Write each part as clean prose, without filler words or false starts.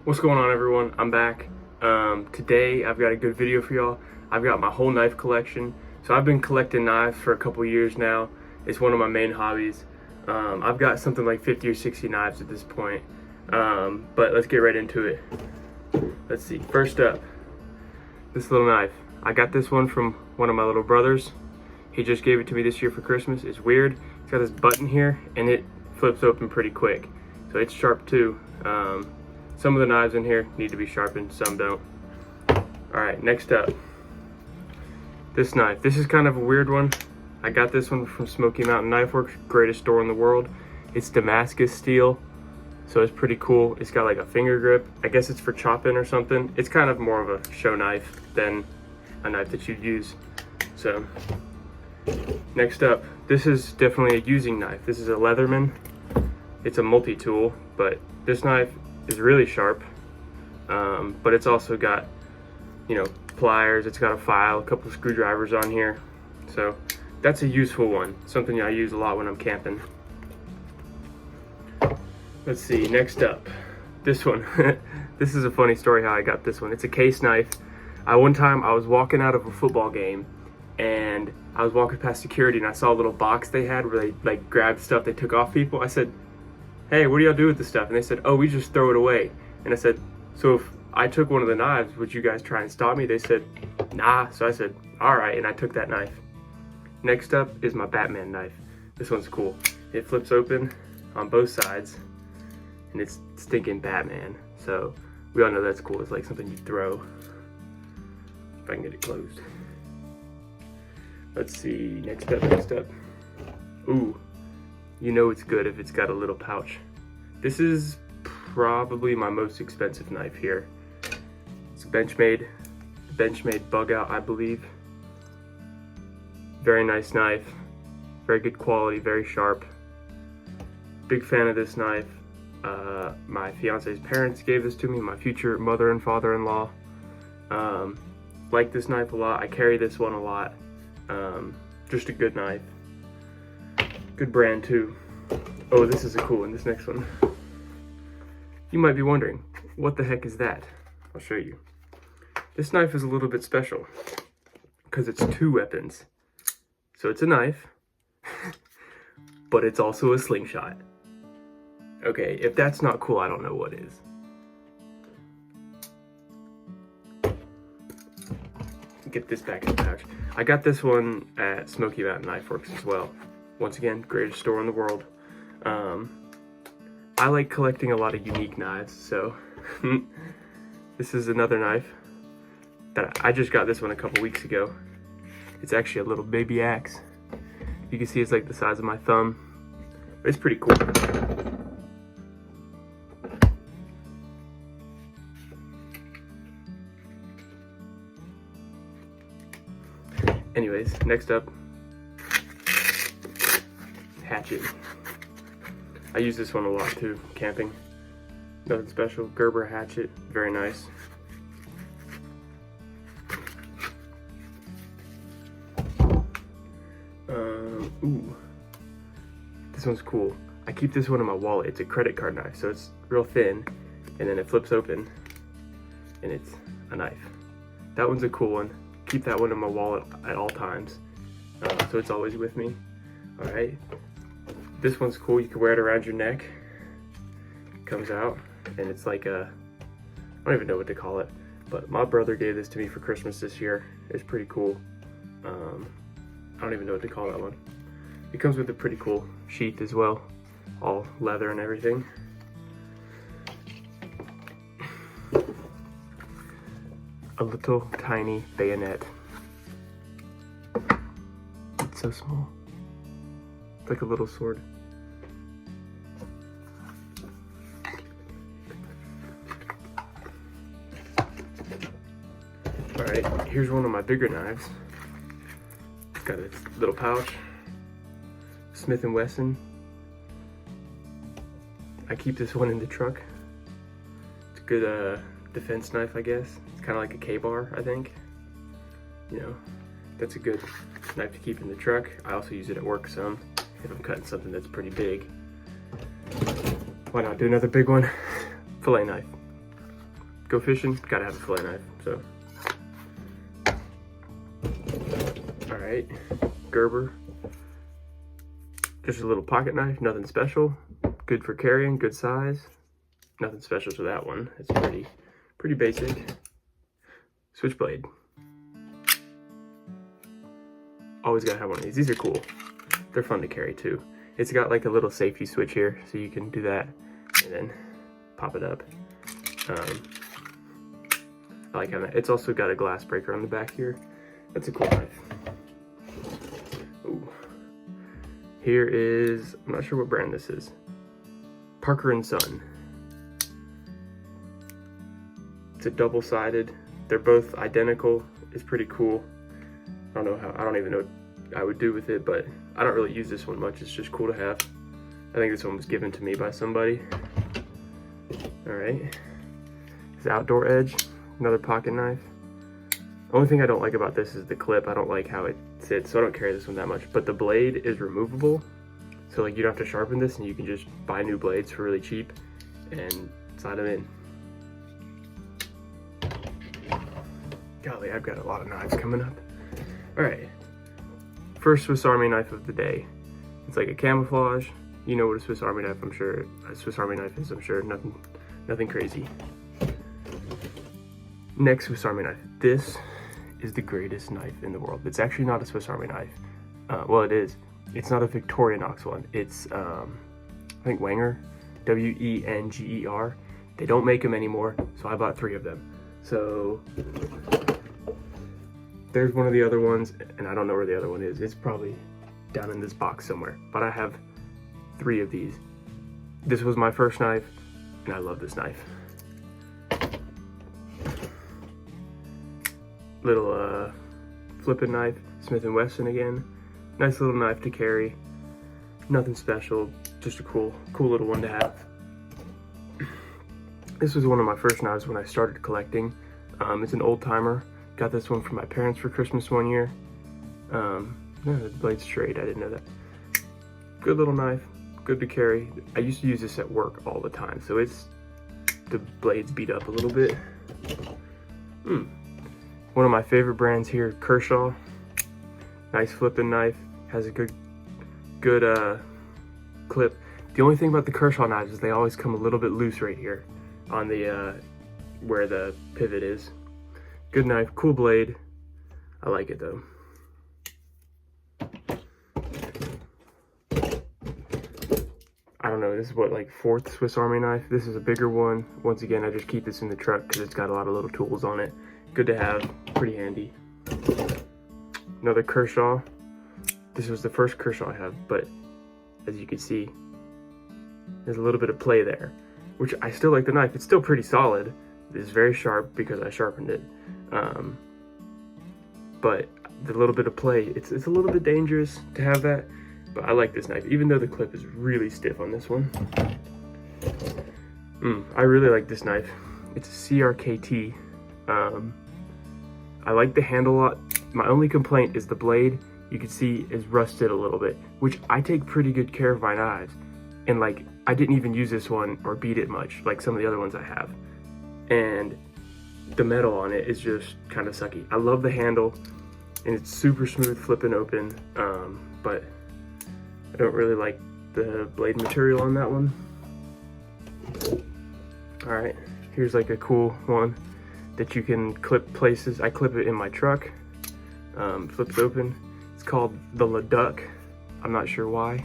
What's going on, everyone? I'm back. Today I've got a good video for y'all. I've got my whole knife collection. So I've been collecting knives for a couple years now. It's one of my main hobbies. I've got something like 50 or 60 knives at this point. But let's get right into it. Let's see. First up, this little knife. I got this one from one of my little brothers. He just gave it to me this year for Christmas. It's weird. It's got this button here and it flips open pretty quick. So it's sharp too. Some of the knives in here need to be sharpened, some don't. Alright, next up. This knife. This is kind of a weird one. I got this one from Smoky Mountain Knife Works, greatest store in the world. It's Damascus steel, so it's pretty cool. It's got like a finger grip. I guess it's for chopping or something. It's kind of more of a show knife than a knife that you'd use. So, next up. This is definitely a using knife. This is a Leatherman. It's a multi-tool, but this knife is really sharp, but it's also got, you know, pliers. It's got a file, a couple of screwdrivers on here, so that's a useful one, something I use a lot when I'm camping. Let's see, next up, this one. This is a funny story how I got this one. It's a case knife. One time I was walking out of a football game and I was walking past security and I saw a little box they had where they like grabbed stuff they took off people. I said, "Hey, what do y'all do with this stuff?" And they said, "Oh, we just throw it away." And I said, "So if I took one of the knives, would you guys try and stop me?" They said, "Nah." So I said, "All right," and I took that knife. Next up is my Batman knife. This one's cool. It flips open on both sides, and it's stinking Batman. So we all know that's cool. It's like something you throw. If I can get it closed. Let's see, next up. Ooh. You know it's good if it's got a little pouch. This is probably my most expensive knife here. It's a Benchmade bug out, I believe. Very nice knife, very good quality, very sharp. Big fan of this knife. My fiance's parents gave this to me, my future mother and father-in-law. Like this knife a lot. I carry this one a lot. Just a good knife. Good brand too. Oh, this is a cool one, this next one. You might be wondering, what the heck is that? I'll show you. This knife is a little bit special because it's two weapons. So it's a knife, but it's also a slingshot. Okay, if that's not cool, I don't know what is. Get this back in the pouch. I got this one at Smoky Mountain Knife Works as well. Once again, greatest store in the world. I like collecting a lot of unique knives, so this is another knife that I just got this one a couple weeks ago. It's actually a little baby axe. You can see it's like the size of my thumb. It's pretty cool. Anyways, next up, hatchet. I use this one a lot too, camping. Nothing special. Gerber hatchet, very nice. Ooh, this one's cool. I keep this one in my wallet. It's a credit card knife, so it's real thin, and then it flips open, and it's a knife. That one's a cool one. Keep that one in my wallet at all times, so it's always with me. All right. This one's cool. You can wear it around your neck. It comes out, and it's like a, I don't even know what to call it, but my brother gave this to me for Christmas this year. It's pretty cool. I don't even know what to call that one. It comes with a pretty cool sheath as well, all leather and everything. A little tiny bayonet. It's so small. It's like a little sword. Alright, here's one of my bigger knives. It's got a little pouch. Smith & Wesson. I keep this one in the truck. It's a good defense knife, I guess. It's kind of like a K-bar, I think. You know, that's a good knife to keep in the truck. I also use it at work some if I'm cutting something that's pretty big. Why not do another big one? Fillet knife. go fishing, gotta have a fillet knife, so. All right, Gerber. Just a little pocket knife, nothing special. Good for carrying, good size. Nothing special to that one. It's pretty basic. Switchblade. Always gotta have one of these. These are cool. They're fun to carry too. It's got like a little safety switch here, so you can do that and then pop it up. I like having that. It's also got a glass breaker on the back here. That's a cool knife. Ooh. Here is, I'm not sure what brand this is. Parker & Son. It's a double-sided. They're both identical. It's pretty cool. I don't even know what I would do with it, but I don't really use this one much. It's just cool to have. I think this one was given to me by somebody. All right. It's Outdoor Edge, another pocket knife. Only thing I don't like about this is the clip. I don't like how it sits, so I don't carry this one that much. But the blade is removable, so like you don't have to sharpen this, and you can just buy new blades for really cheap and slide them in. Golly, I've got a lot of knives coming up. All right, first Swiss Army knife of the day. It's like a camouflage. You know what a Swiss Army knife, I'm sure. A Swiss Army knife is, I'm sure. Nothing crazy. Next Swiss Army knife. This is the greatest knife in the world. It's actually not a Swiss Army knife. Well, it is. It's not a Victorinox one. It's, I think Wenger, W-E-N-G-E-R. They don't make them anymore, so I bought 3 of them. So there's one of the other ones, and I don't know where the other one is. It's probably down in this box somewhere, but I have 3 of these. This was my first knife, and I love this knife. Little flipping knife, Smith & Wesson again. Nice little knife to carry. Nothing special, just a cool little one to have. This was one of my first knives when I started collecting. It's an old timer. Got this one from my parents for Christmas one year. No, the blade's straight, I didn't know that. Good little knife, good to carry. I used to use this at work all the time, so the blade's beat up a little bit. One of my favorite brands here, Kershaw. Nice flipping knife, has a good clip. The only thing about the Kershaw knives is they always come a little bit loose right here on the where the pivot is. Good knife, cool blade. I like it though. I don't know, this is what, like 4th Swiss Army knife. This is a bigger one. Once again, I just keep this in the truck because it's got a lot of little tools on it. Good to have, pretty handy. Another Kershaw. This was the first Kershaw I have, but as you can see, there's a little bit of play there, which I still like the knife. It's still pretty solid. It's very sharp because I sharpened it. But the little bit of play, it's a little bit dangerous to have that, but I like this knife, even though the clip is really stiff on this one. I really like this knife. It's a CRKT. I like the handle a lot. My only complaint is the blade, you can see, is rusted a little bit, which I take pretty good care of my knives. And like, I didn't even use this one or beat it much, like some of the other ones I have. And the metal on it is just kind of sucky. I love the handle, and it's super smooth flipping open, but I don't really like the blade material on that one. All right, here's like a cool one that you can clip places. I clip it in my truck, flips open. It's called the Leduc. I'm not sure why.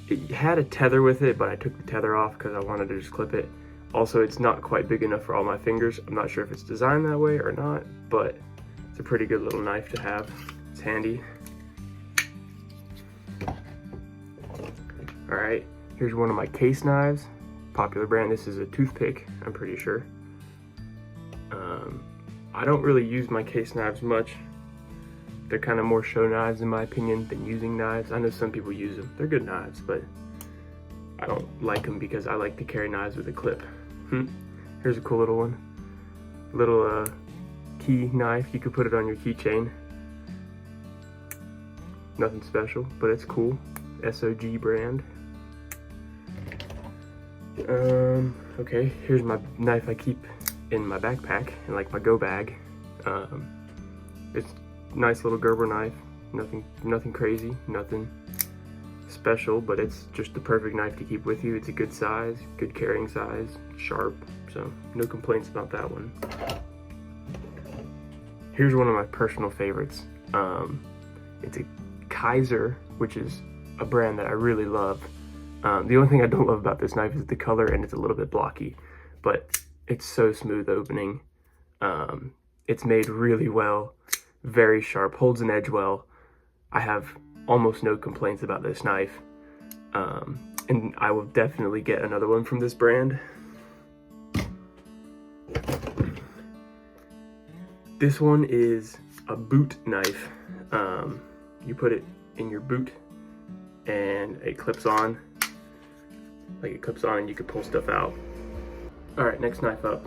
It had a tether with it, but I took the tether off because I wanted to just clip it. Also, it's not quite big enough for all my fingers. I'm not sure if it's designed that way or not, but it's a pretty good little knife to have. It's handy. All right, here's one of my case knives. Popular brand. This is a toothpick, I'm pretty sure. I don't really use my case knives much. They're kind of more show knives in my opinion than using knives. I know some people use them. They're good knives, but I don't like them because I like to carry knives with a clip. Here's a cool little one. Little key knife. You could put it on your keychain. Nothing special, but it's cool. SOG brand. Okay, here's my knife I keep in my backpack, in like my go bag. It's a nice little Gerber knife, nothing crazy, nothing special, but it's just the perfect knife to keep with you. It's a good size, good carrying size, sharp, so no complaints about that one. Here's one of my personal favorites. It's a Kaiser, which is a brand that I really love. The only thing I don't love about this knife is the color, and it's a little bit blocky, but it's so smooth opening. It's made really well, very sharp, holds an edge well. I have almost no complaints about this knife, and I will definitely get another one from this brand. This one is a boot knife. You put it in your boot and it clips on, like it clips on and you can pull stuff out. All right, next knife up.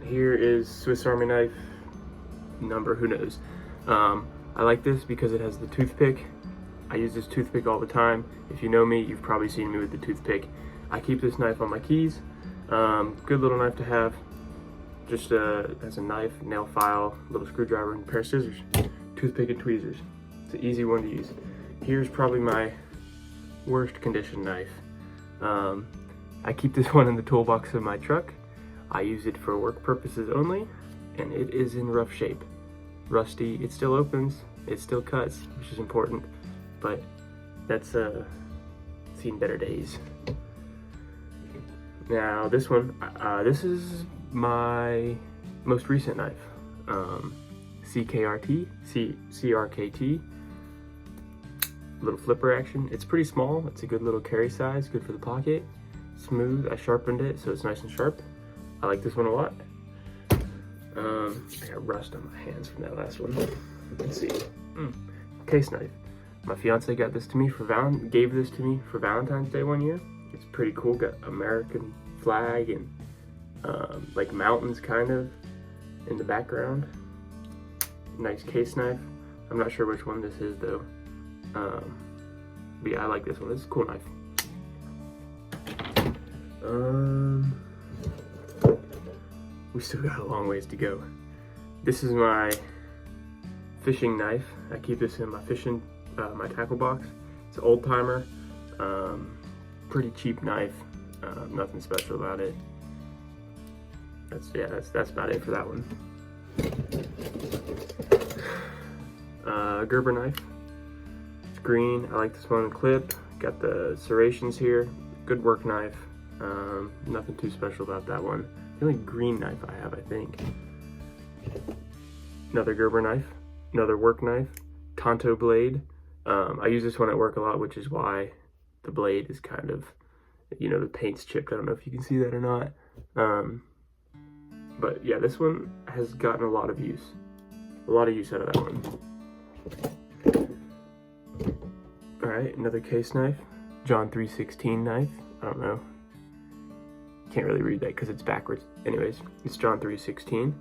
Here is Swiss Army knife number, who knows. I like this because it has the toothpick. I use this toothpick all the time. If you know me, you've probably seen me with the toothpick. I keep this knife on my keys. Good little knife to have. Just as a knife, nail file, little screwdriver, and a pair of scissors. Toothpick and tweezers. It's an easy one to use. Here's probably my worst condition knife. I keep this one in the toolbox of my truck. I use it for work purposes only, and it is in rough shape. Rusty, it still opens, it still cuts, which is important, but that's seen better days. Now this one, this is my most recent knife, CRKT, little flipper action. It's pretty small, it's a good little carry size, good for the pocket, smooth. I sharpened it so it's nice and sharp. I like this one a lot. I got rust on my hands from that last one. Let's see. Case knife. My fiance got this to me for gave this to me for Valentine's Day one year. It's pretty cool. Got American flag and like mountains kind of in the background. Nice case knife. I'm not sure which one this is though. But yeah, I like this one. This is a cool knife. We still got a long ways to go. This is my fishing knife. I keep this in my fishing, my tackle box. It's an old timer, pretty cheap knife. Nothing special about it. That's about it for that one. Gerber knife. It's green. I like this one. Clip. Got the serrations here. Good work knife. Nothing too special about that one. The only green knife I have, I think. Another Gerber knife. Another work knife. Tonto blade. I use this one at work a lot, which is why the blade is kind of, you know, the paint's chipped. I don't know if you can see that or not. But yeah, this one has gotten a lot of use. A lot of use out of that one. Alright, another case knife. John 3:16 knife. I don't know. Can't really read that because it's backwards. Anyways, it's John 3:16.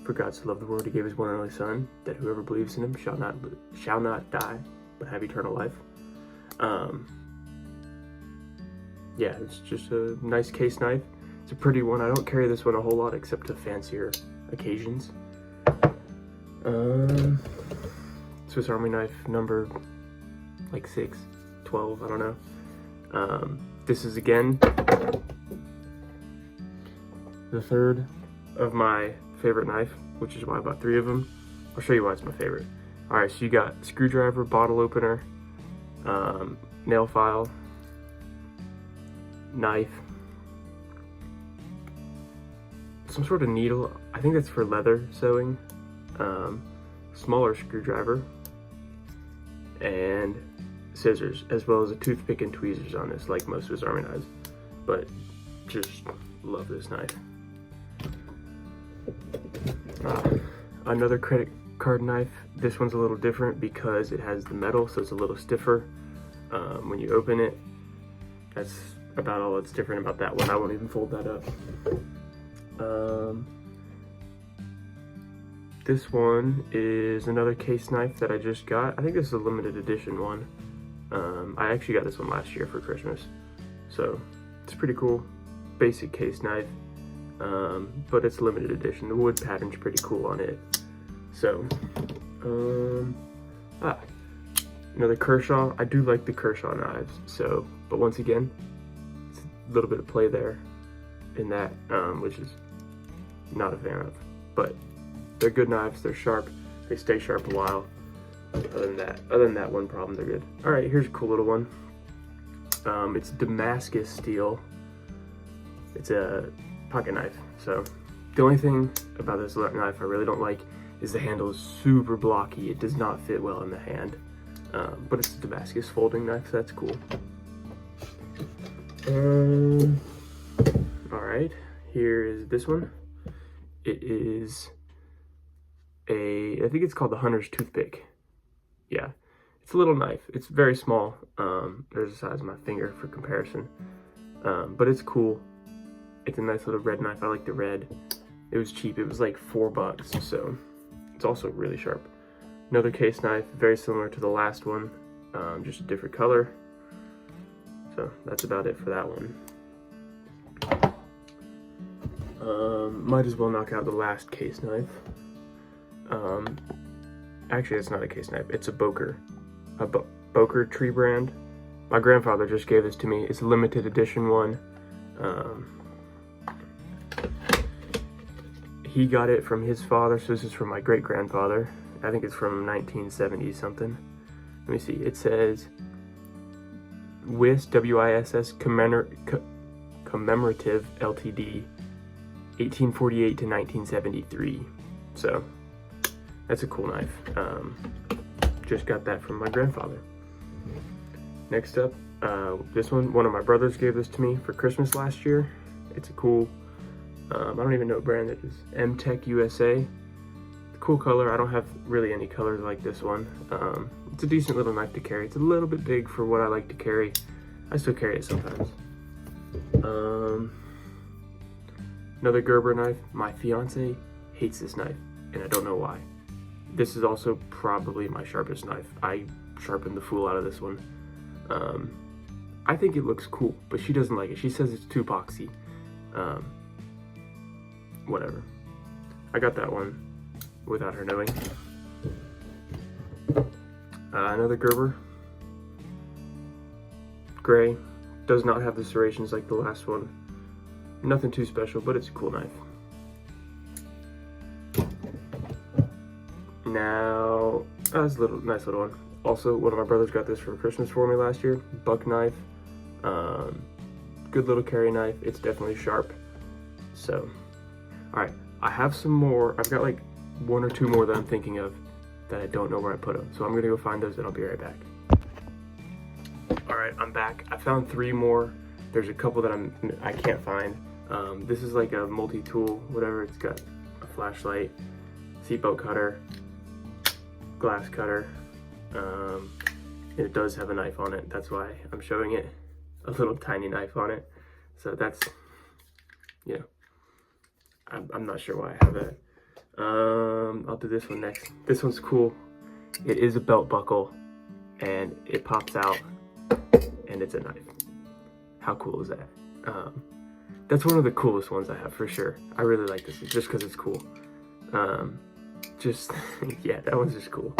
For God so loved the world, he gave his one and only Son, that whoever believes in him shall not die, but have eternal life. Yeah, it's just a nice case knife. It's a pretty one. I don't carry this one a whole lot except to fancier occasions. Swiss Army knife number like 6, 12, I don't know. This is again the third of my favorite knife, which is why I bought 3 of them. I'll show you why it's my favorite. All right, so you got screwdriver, bottle opener, nail file, knife, some sort of needle. I think that's for leather sewing. Smaller screwdriver, and scissors, as well as a toothpick and tweezers on this, like most Swiss Army knives. But just love this knife. Another credit card knife. This one's a little different because it has the metal, so it's a little stiffer. When you open it, that's about all that's different about that one. I won't even fold that up. This one is another case knife that I just got. I think this is a limited edition one. I actually got this one last year for Christmas. So it's pretty cool. Basic case knife. but it's limited edition. The wood pattern's pretty cool on it. So, another Kershaw. I do like the Kershaw knives. So, but once again, it's a little bit of play there in that, which is not a fan of. But they're good knives. They're sharp. They stay sharp a while. Other than that one problem, they're good. All right, here's a cool little one. It's Damascus steel. It's a pocket knife. So the only thing about this knife I really don't like is the handle is super blocky. It does not fit well in the hand. But it's a Damascus folding knife, so that's cool. All right, here is this one. It is I think it's called the Hunter's Toothpick. Yeah, it's a little knife. It's very small. There's the size of my finger for comparison. But it's cool. It's a nice little red knife. I like the red. It was cheap. It was like $4, so it's also really sharp. Another case knife, very similar to the last one, just a different color. So that's about it for that one. Might as well knock out the last case knife. Actually, it's not a case knife. It's a Boker. A Boker tree brand. My grandfather just gave this to me. It's a limited edition one. He got it from his father, so this is from my great-grandfather. I think it's from 1970 something. Let me see. It says WISS, W-I-S-S, Commemorative Ltd, 1848 to 1973. So that's a cool knife. Just got that from my grandfather. Next up, this one of my brothers gave this to me for Christmas last year. It's a cool, I don't even know what brand it is, M-Tech USA. Cool color. I don't have really any colors like this one. It's a decent little knife to carry. It's a little bit big for what I like to carry. I still carry it sometimes. Another Gerber knife. My fiance hates this knife, and I don't know why. This is also probably my sharpest knife. I sharpened the fool out of this one. I think it looks cool, but she doesn't like it. She says it's too epoxy. Whatever. I got that one without her knowing. Another Gerber. Gray. Does not have the serrations like the last one. Nothing too special, but it's a cool knife. Now, that's a nice little one. Also, one of my brothers got this for Christmas for me last year. Buck knife. Good little carry knife. It's definitely sharp. So, alright. I have some more. I've got like one or two more that I'm thinking of that I don't know where I put them. So I'm gonna go find those and I'll be right back. Alright, I'm back. I found 3 more. There's a couple that I can't find. This is like a multi-tool, whatever. It's got a flashlight, seatbelt cutter, glass cutter. And it does have a knife on it. That's why I'm showing it. A little tiny knife on it. So that's, you know, I'm not sure why I have that. I'll do this one next. This one's cool. It is a belt buckle and it pops out and it's a knife. How cool is that? That's one of the coolest ones I have for sure. I really like this just because it's cool. Yeah, that one's just cool.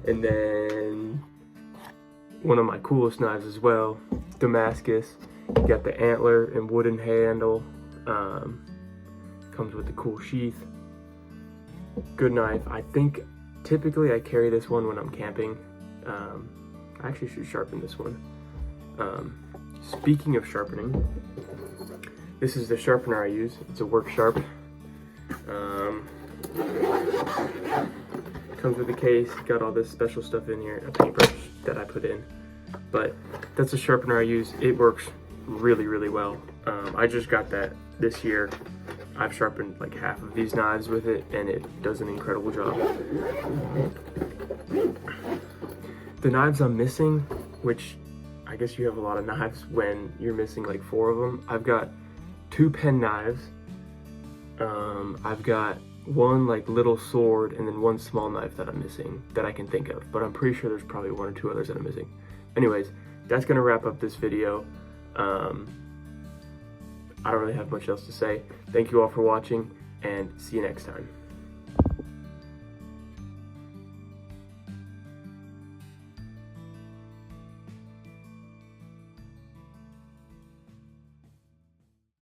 And then one of my coolest knives as well, Damascus. You got the antler and wooden handle. Comes with the cool sheath. Good knife. I think typically I carry this one when I'm camping. I actually should sharpen this one. Speaking of sharpening, this is the sharpener I use. It's a Work Sharp. Comes with a case, got all this special stuff in here, a paintbrush that I put in. But that's a sharpener I use. It works really, really well. I just got that this year. I've sharpened like half of these knives with it and it does an incredible job. The knives I'm missing, which I guess you have a lot of knives when you're missing like 4 of them. I've got 2 pen knives. I've got 1 like little sword and then 1 small knife that I'm missing that I can think of, but I'm pretty sure there's probably 1 or 2 others that I'm missing. Anyways, that's gonna wrap up this video. I don't really have much else to say. Thank you all for watching, and see you next time.